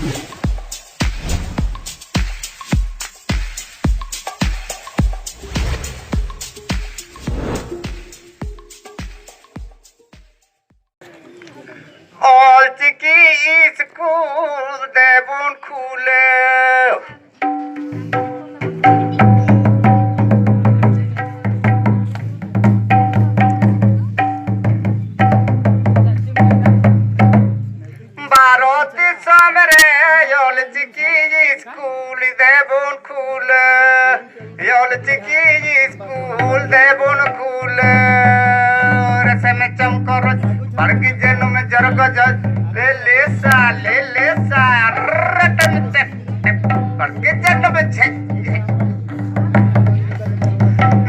All Tiki school, they won't cool. Baroti samre, all Tiki school, they won't cool. All Tiki school, they won't cool. रसे में चमकोरो पड़क जन्म में जरको जल ले सा रटन ते पड़क जन्म में छे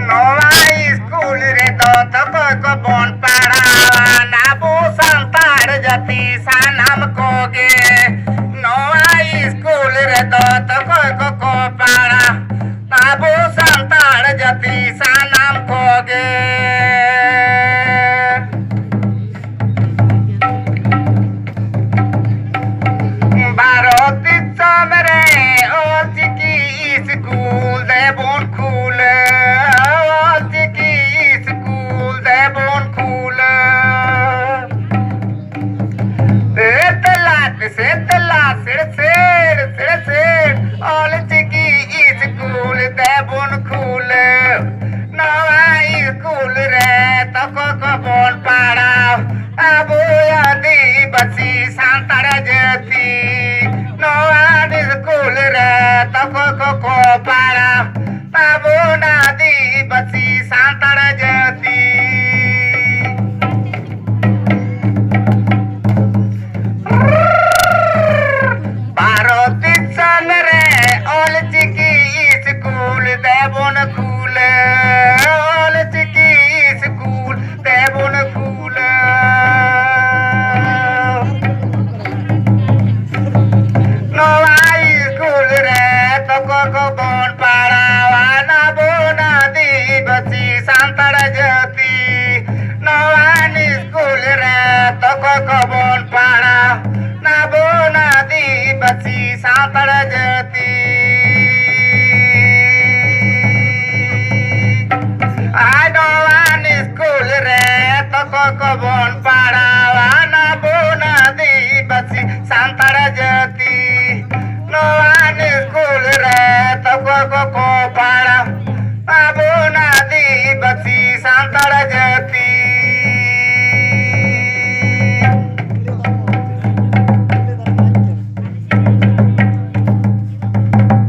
नोवाई स्कूल रे तो को बोन पढ़ावा ना बो संतार जाति सा नाम कोगे नोवाई स्कूल रे तो को पढ़ा ना बो संतार जाति सा नाम कोगे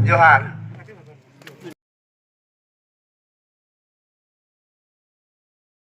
जोहार।